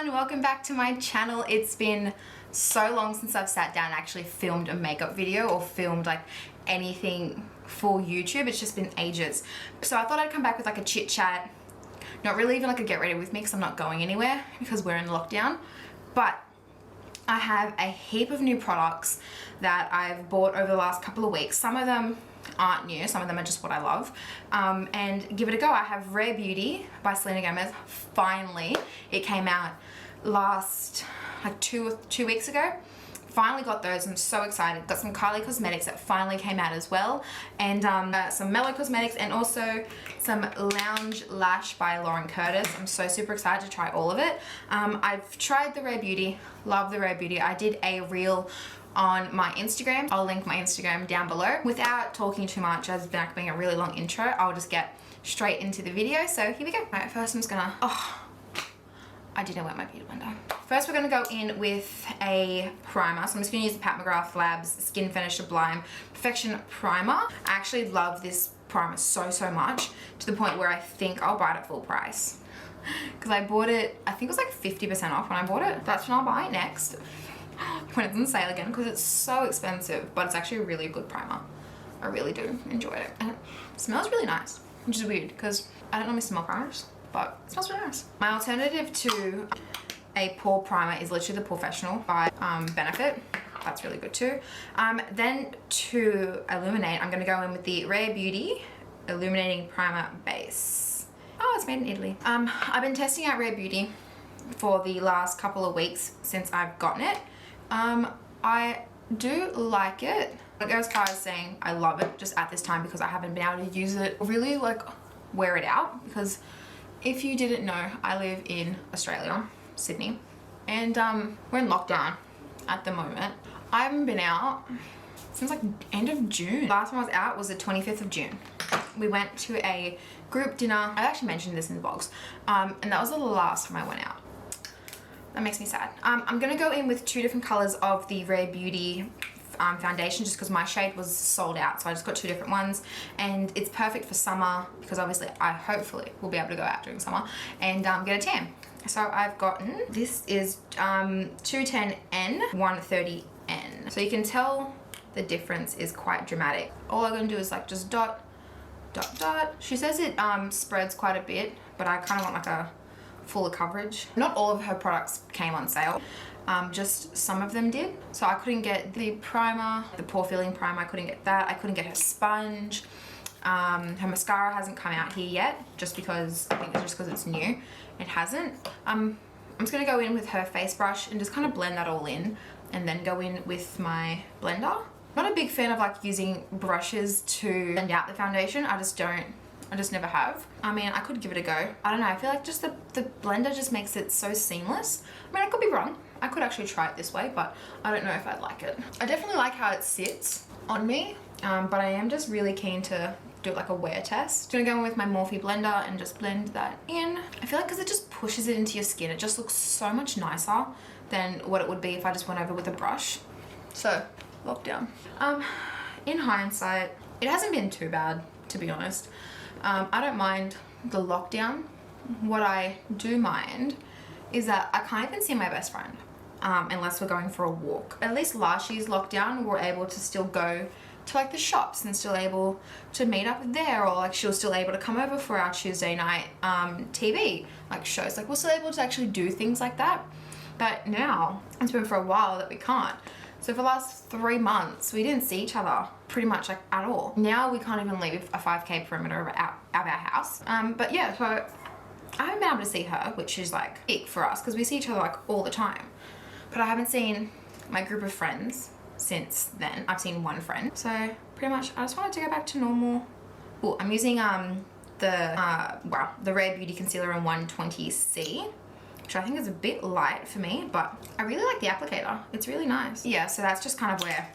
everyone, welcome back to my channel. It's been so long since I've sat down and actually filmed a makeup video or filmed like anything for YouTube. It's just been ages. So I thought I'd come back with like a chit chat, not really even like a get ready with me because I'm not going anywhere because we're in lockdown, but I have a heap of new products that I've bought over the last couple of weeks. Some of them aren't new, some of them are just what I love, and give it a go. I have Rare Beauty by Selena Gomez. Finally, it came out last like two weeks ago. Finally got those. I'm so excited. Got some Kylie cosmetics that finally came out as well, and some Mellow cosmetics, and also some Lounge Lash by Lauren Curtis. I'm so super excited to try all of it. I've tried the Rare Beauty, love the Rare Beauty. I did a reel on my Instagram. I'll link my Instagram down below. Without talking too much, as back being a really long intro, I'll just get straight into the video. So here we go. Alright, first I'm just gonna, I didn't wet my beauty blender. First we're gonna go in with a primer. So I'm just gonna use the McGrath Labs Skin Finish Sublime Perfection Primer. I actually love this primer so much, to the point where I think I'll buy it at full price. Because I bought it, I think it was like 50% off when I bought it. That's when I'll buy it next, when it's on sale again, because it's so expensive, but it's actually a really good primer. I really do enjoy it. And it smells really nice, which is weird because I don't normally smell primers, but it smells really nice. My alternative to a pore primer is literally the Professional by Benefit. That's really good too. Then to illuminate, I'm gonna go in with the Rare Beauty Illuminating Primer Base. Oh, it's made in Italy. I've been testing out Rare Beauty for the last couple of weeks since I've gotten it. I do like it. I go as far as saying I love it just at this time because I haven't been able to use it, really like wear it out, because if you didn't know, I live in Australia, Sydney, and we're in lockdown at the moment. I haven't been out since like end of June. Last time I was out was the 25th of June. We went to a group dinner. I actually mentioned this in the vlogs, and that was the last time I went out. That makes me sad. I'm gonna go in with two different colors of the Rare Beauty foundation, just because my shade was sold out, so I just got two different ones, and it's perfect for summer because obviously I hopefully will be able to go out during summer and get a tan. So I've gotten, this is 210N, 130N. So you can tell the difference is quite dramatic. All I'm gonna do is like just dot, dot, dot. She says it spreads quite a bit, but I kind of want like a fuller coverage. Not all of her products came on sale, just some of them did. So I couldn't get the primer, the pore filling primer, I couldn't get that. I couldn't get her sponge. Her mascara hasn't come out here yet, just because, I think it's just because it's new. It hasn't. I'm just gonna go in with her face brush and just kind of blend that all in, and then go in with my blender. Not a big fan of like using brushes to blend out the foundation. I just never have. I mean, I could give it a go. I don't know, I feel like just the blender just makes it so seamless. I mean, I could be wrong. I could actually try it this way, but I don't know if I'd like it. I definitely like how it sits on me, but I am just really keen to do like a wear test. I'm gonna go in with my Morphe blender and just blend that in. I feel like because it just pushes it into your skin, it just looks so much nicer than what it would be if I just went over with a brush. So, lockdown. In hindsight, it hasn't been too bad, to be honest. I don't mind the lockdown. What I do mind is that I can't even see my best friend unless we're going for a walk. At least last year's lockdown, we were able to still go to like the shops and still able to meet up there, or like she was still able to come over for our Tuesday night TV like shows. Like we're still able to actually do things like that. But now it's been for a while that we can't. So for the last 3 months, we didn't see each other pretty much like at all. Now we can't even leave a 5K perimeter of our house. But yeah, so I haven't been able to see her, which is like ick for us because we see each other like all the time. But I haven't seen my group of friends since then. I've seen one friend. So pretty much I just wanted to go back to normal. Oh, I'm using the Rare Beauty Concealer in 120C. Which I think is a bit light for me, but I really like the applicator. It's really nice. Yeah, so that's just kind of where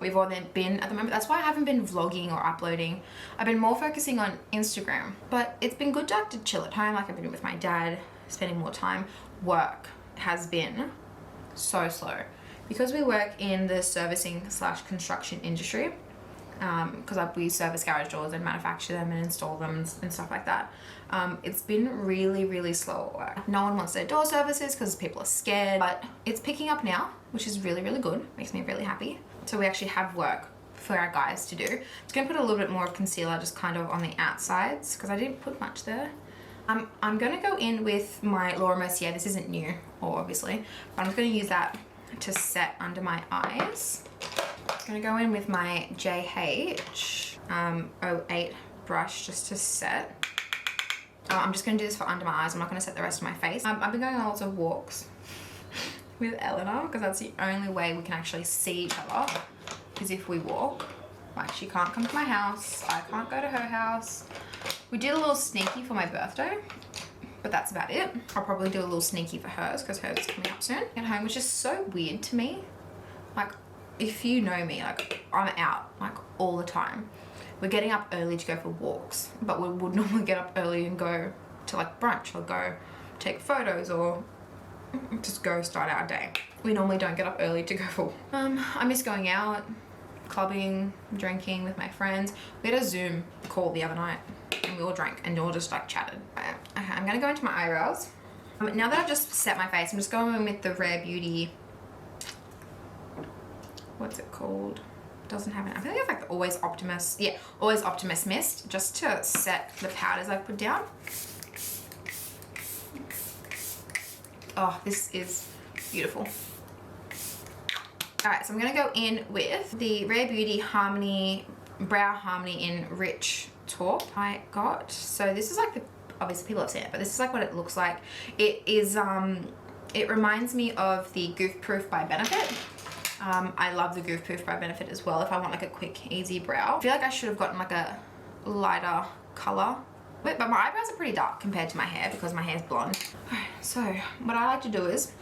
we've all been at the moment. That's why I haven't been vlogging or uploading. I've been more focusing on Instagram, but it's been good to chill at home. Like I've been with my dad, spending more time. Work has been so slow. Because we work in the servicing / construction industry, because we service garage doors and manufacture them and install them and stuff like that. It's been really slow at work. No one wants their door services because people are scared, but it's picking up now, which is really good. Makes me really happy. So we actually have work for our guys to do. I'm just gonna put a little bit more of concealer just kind of on the outsides because I didn't put much there. I'm gonna go in with my Laura Mercier. This isn't new, obviously, but I'm just gonna use that to set under my eyes. I'm gonna go in with my JH 08 brush just to set. I'm just gonna do this for under my eyes. I'm not gonna set the rest of my face. I've been going on lots of walks with Eleanor because that's the only way we can actually see each other, is if we walk. Like, she can't come to my house, I can't go to her house. We did a little sneaky for my birthday, but that's about it. I'll probably do a little sneaky for hers because hers is coming up soon at home, which is so weird to me. Like, if you know me, like, I'm out like all the time. We're getting up early to go for walks, but we would normally get up early and go to like brunch or go take photos or just go start our day. We normally don't get up early to go for I miss going out, clubbing, drinking with my friends. We had a Zoom call the other night and we all drank and all just like chatted. Okay, I'm gonna go into my eyebrows. Now that I've just set my face, I'm just going in with the Rare Beauty, what's it called? Doesn't have it. I feel like it's like the Always Optimist. Yeah, Always Optimist mist, just to set the powders I put down. Oh, this is beautiful. All right, so I'm gonna go in with the Rare Beauty Brow Harmony in Rich Taupe I got. So this is like the, obviously people have seen it, but this is like what it looks like. It is, it reminds me of the Goof Proof by Benefit. I love the Goof Proof by Benefit as well if I want like a quick, easy brow. I feel like I should have gotten like a lighter color. But my eyebrows are pretty dark compared to my hair because my hair's blonde. Alright, so what I like to do is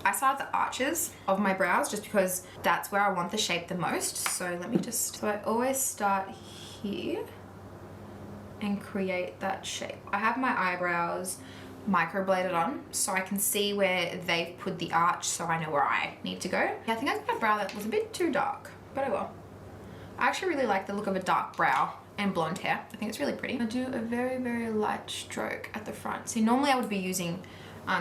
I start at the arches of my brows just because that's where I want the shape the most. So let me just, so I always start here and create that shape. I have my eyebrows microbladed on so I can see where they've put the arch so I know where I need to go. Yeah, I think I got a brow that was a bit too dark, but oh well. I actually really like the look of a dark brow and blonde hair. I think it's really pretty. I do a very light stroke at the front. See, normally I would be using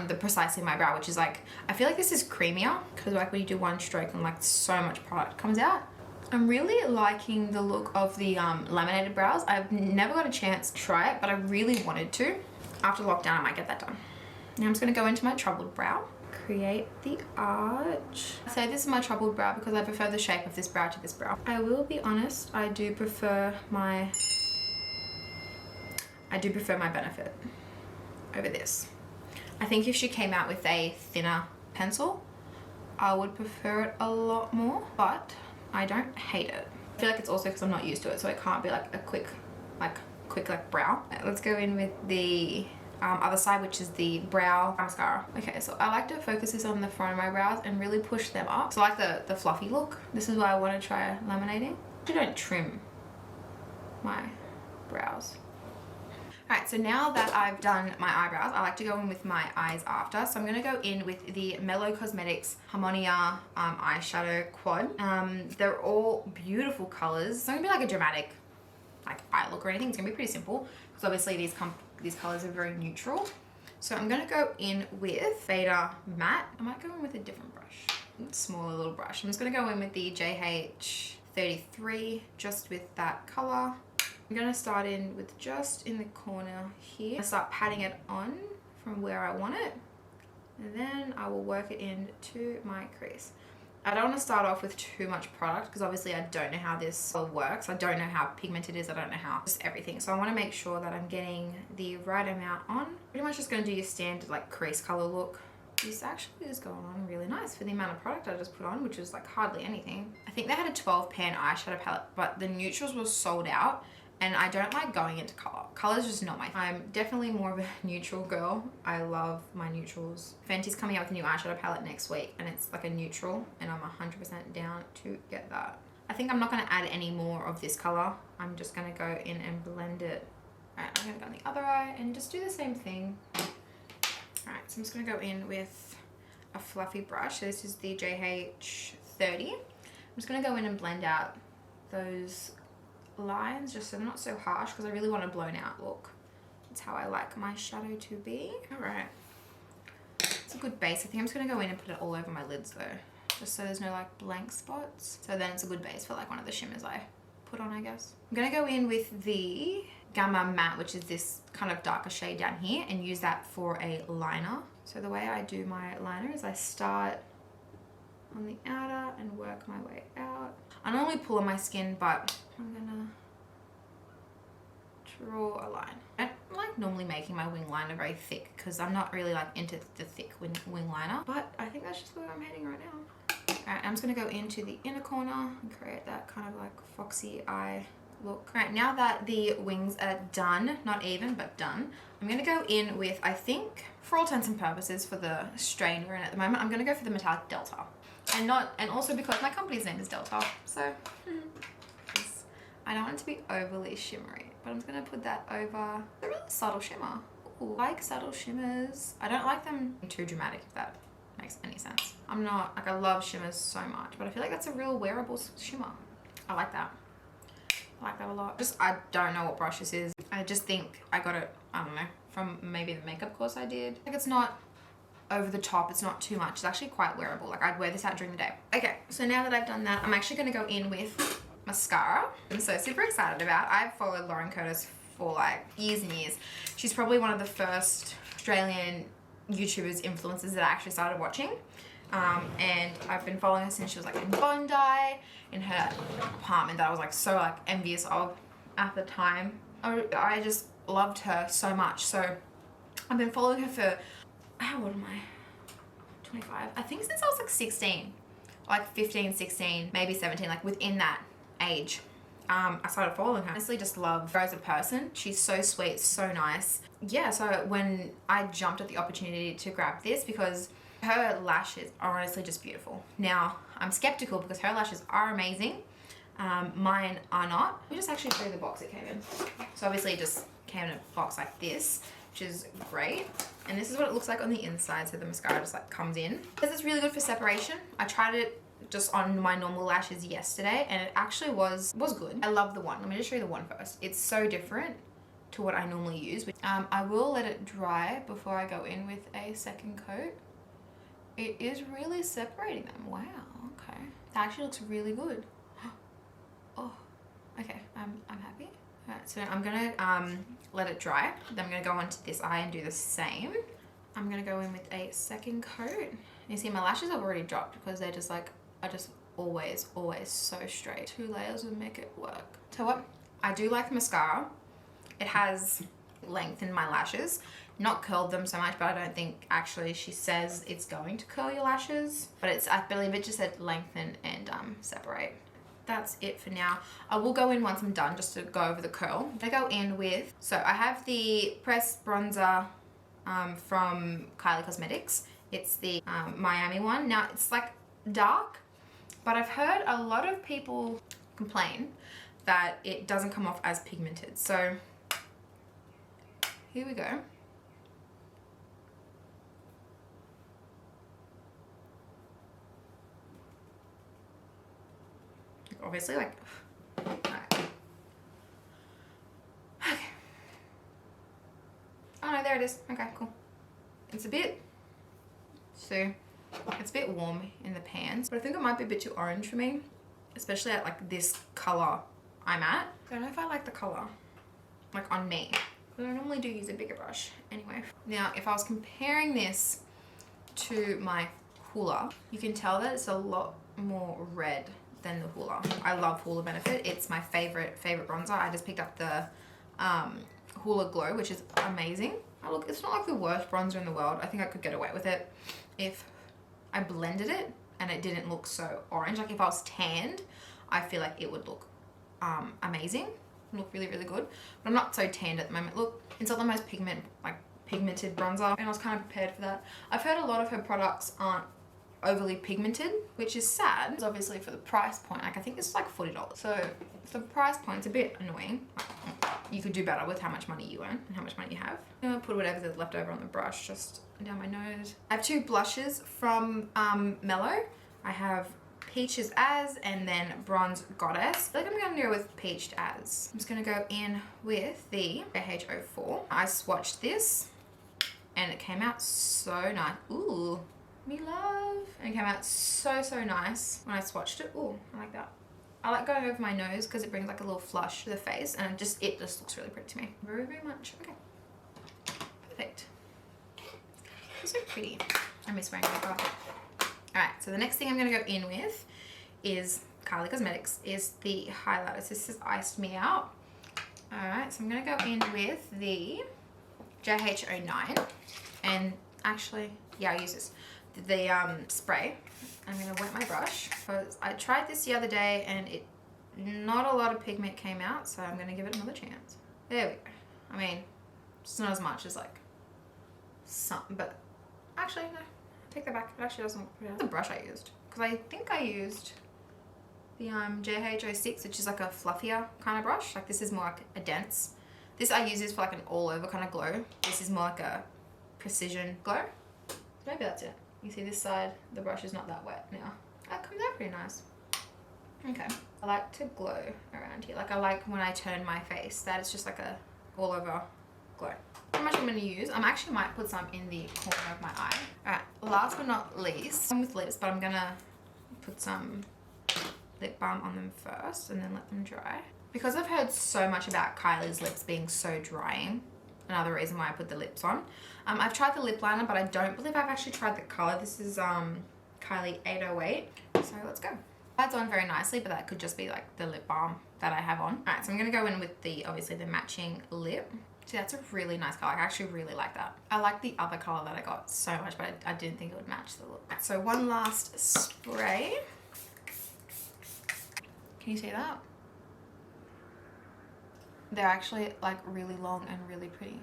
the Precisely My Brow, which is like, I feel like this is creamier because like when you do one stroke and like so much product comes out. I'm really liking the look of the laminated brows. I've never got a chance to try it, but I really wanted to. After lockdown, I might get that done. Now I'm just gonna go into my troubled brow. Create the arch. I say this is my troubled brow because I prefer the shape of this brow to this brow. I will be honest, I do prefer my Benefit over this. I think if she came out with a thinner pencil, I would prefer it a lot more, but I don't hate it. I feel like it's also because I'm not used to it, so it can't be like a quick brow. Let's go in with the other side, which is the brow mascara. Okay, so I like to focus this on the front of my brows and really push them up. So I like the fluffy look. This is why I want to try laminating. I don't trim my brows. Alright, so now that I've done my eyebrows, I like to go in with my eyes after. So I'm going to go in with the Mellow Cosmetics Harmonia eyeshadow quad. They're all beautiful colors. It's not going to be like a dramatic like eye look or anything. It's going to be pretty simple because obviously these colors are very neutral. So I'm going to go in with Beta Matte. I might go in with a different brush, a smaller little brush. I'm just going to go in with the JH 33 just with that color. I'm going to start in with just in the corner here. I start patting it on from where I want it, and then I will work it into my crease. I don't want to start off with too much product because obviously I don't know how this all works. I don't know how pigmented it is. I don't know how, just everything. So I want to make sure that I'm getting the right amount on. Pretty much just going to do your standard like crease color look. This actually is going on really nice for the amount of product I just put on, which is like hardly anything. I think they had a 12 pan eyeshadow palette, but the neutrals were sold out. And I don't like going into color. Color's just not my thing. I'm definitely more of a neutral girl. I love my neutrals. Fenty's coming out with a new eyeshadow palette next week and it's like a neutral and I'm 100% down to get that. I think I'm not gonna add any more of this color. I'm just gonna go in and blend it. All right, I'm gonna go on the other eye and just do the same thing. All right, so I'm just gonna go in with a fluffy brush. So this is the JH 30. I'm just gonna go in and blend out those lines just so they're not so harsh, because I really want a blown out look. That's how I like my shadow to be. Alright. It's a good base. I think I'm just going to go in and put it all over my lids though, just so there's no like blank spots. So then it's a good base for like one of the shimmers I put on, I guess. I'm going to go in with the Gamma Matte, which is this kind of darker shade down here, and use that for a liner. So the way I do my liner is I start on the outer and work my way out. I normally pull on my skin, but I'm gonna draw a line. I don't like normally making my wing liner very thick because I'm not really like into the thick wing liner, but I think that's just where I'm heading right now. Alright, I'm just gonna go into the inner corner and create that kind of like foxy eye look. Alright, now that the wings are done, not even, but done, I'm gonna go in with, I think, for all intents and purposes, for the strain we're in at the moment, I'm gonna go for the metallic Delta. And also because my company's name is Delta, so I don't want it to be overly shimmery, but I'm just gonna put that over a really subtle shimmer. Ooh, I like subtle shimmers. I don't like them too dramatic, if that makes any sense. I'm not, like, I love shimmers so much, but I feel like that's a real wearable shimmer. I like that. I like that a lot. I don't know what brush this is. I just think I got it, I don't know, from maybe the makeup course I did. Like, it's not over the top, it's not too much. It's actually quite wearable. Like, I'd wear this out during the day. Okay, so now that I've done that, I'm actually gonna go in with mascara. I'm so super excited about. I've followed Lauren Curtis for like years and years. She's probably one of the first Australian YouTubers, influencers that I actually started watching. And I've been following her since she was like in Bondi, in her apartment that I was like so like envious of at the time. I just loved her so much. So I've been following her for, how old am I? 25. I think since I was like 16, like 15, 16, maybe 17, like within that age. I started following her. Honestly, just love her as a person. She's so sweet, so nice. Yeah, so when I jumped at the opportunity to grab this, because her lashes are honestly just beautiful. Now, I'm skeptical because her lashes are amazing. Mine are not. We just actually show you the box it came in. So obviously it just came in a box like this, which is great. And this is what it looks like on the inside. So the mascara just like comes in. This is really good for separation. I tried it just on my normal lashes yesterday and it actually was good. I love the one. Let me just show you the one first. It's so different to what I normally use. I will let it dry before I go in with a second coat. It is really separating them. Wow, okay. That actually looks really good. Oh, okay, I'm happy. All right, so I'm gonna let it dry. Then I'm gonna go onto this eye and do the same. I'm gonna go in with a second coat. You see my lashes have already dropped because they're just like, are just always so straight. 2 layers would make it work. So what? I do like the mascara. It has lengthened my lashes. Not curled them so much, but I don't think actually she says it's going to curl your lashes. But it's, I believe it just said lengthen and separate. That's it for now. I will go in once I'm done just to go over the curl. I go in with, so I have the pressed bronzer from Kylie Cosmetics. It's the Miami one. Now it's like dark, but I've heard a lot of people complain that it doesn't come off as pigmented. So here we go. Obviously, like, right. Okay. Oh no, there it is. Okay, cool. It's a bit warm in the pans, but I think it might be a bit too orange for me, especially at like this color I'm at. I don't know if I like the color, like on me, because I normally do use a bigger brush anyway. Now, if I was comparing this to my Hoola, you can tell that it's a lot more red than the Hoola. I love Hoola Benefit. It's my favorite bronzer. I just picked up the Hoola Glow, which is amazing. Oh, look, it's not like the worst bronzer in the world. I think I could get away with it if I blended it and it didn't look so orange. Like if I was tanned, I feel like it would look amazing. Look really, really good. But I'm not so tanned at the moment. Look, it's not the most pigmented bronzer, and I was kind of prepared for that. I've heard a lot of her products aren't overly pigmented, which is sad. It's obviously for the price point. Like I think this is like $40. So the price point's a bit annoying. You could do better with how much money you earn and how much money you have. I'm gonna put whatever's left over on the brush just down my nose. I have 2 blushes from Mellow. I have Peaches As, and then Bronze Goddess. I think I'm gonna go with Peached As. I'm just gonna go in with the AH04. I swatched this and it came out so nice. Ooh, me love. And it came out so, so nice when I swatched it. Ooh, I like that. I like going over my nose because it brings like a little flush to the face, and it just looks really pretty to me. Very, very much. Okay. Perfect. It's so pretty. I miss wearing makeup. Alright, so the next thing I'm going to go in with is Kylie Cosmetics, is the highlighter. So this is Iced Me Out. Alright, so I'm going to go in with the JH09. And actually, yeah, I'll use this. The spray. I'm going to wet my brush because I tried this the other day and not a lot of pigment came out, so I'm going to give it another chance. There we go. I mean, it's not as much as like some, but actually, no. Take that back. It actually doesn't look pretty. The brush I used, because I think I used the JH06, which is like a fluffier kind of brush. Like this is more like a dense. This I use this for like an all over kind of glow. This is more like a precision glow. So maybe that's it. You see this side, the brush is not that wet now. That comes out pretty nice. Okay. I like to glow around here. Like I like when I turn my face, that it's just like a all over glow. How much I'm going to use, I actually might put some in the corner of my eye. Alright, last but not least, I'm with lips, but I'm going to put some lip balm on them first and then let them dry. Because I've heard so much about Kylie's lips being so drying, another reason why I put the lips on. I've tried the lip liner, but I don't believe I've actually tried the color. This is Kylie 808. So let's go. That's on very nicely, but that could just be like the lip balm that I have on. Alright, so I'm going to go in with the, obviously the matching lip. See, that's a really nice color. I actually really like that. I like the other color that I got so much, but I didn't think it would match the look. So one last spray. Can you see that? They're actually like really long and really pretty.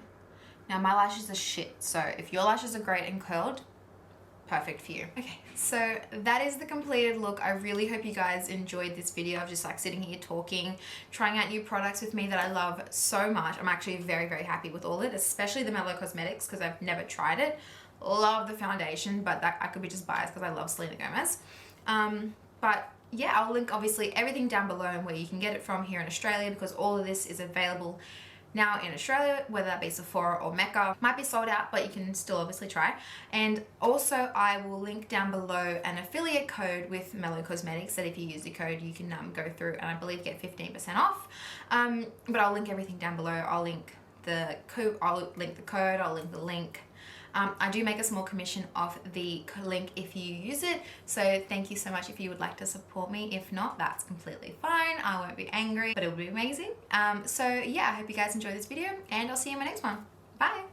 Now my lashes are shit, so if your lashes are great and curled, perfect for you. Okay, so that is the completed look. I really hope you guys enjoyed this video of just like sitting here talking, trying out new products with me that I love so much. I'm actually very, very happy with all of it, especially the Mellow Cosmetics because I've never tried it. Love the foundation, but that I could be just biased because I love Selena Gomez. But yeah, I'll link obviously everything down below and where you can get it from here in Australia, because all of this is available now in Australia, whether that be Sephora or Mecca. Might be sold out, but you can still obviously try. And also I will link down below an affiliate code with Mellow Cosmetics that if you use the code you can go through and I believe get 15% off. But I'll link everything down below. I'll link the code, I'll link the link. I do make a small commission off the link if you use it, so thank you so much if you would like to support me. If not, that's completely fine. I won't be angry, but it would be amazing. So yeah, I hope you guys enjoyed this video and I'll see you in my next one. Bye!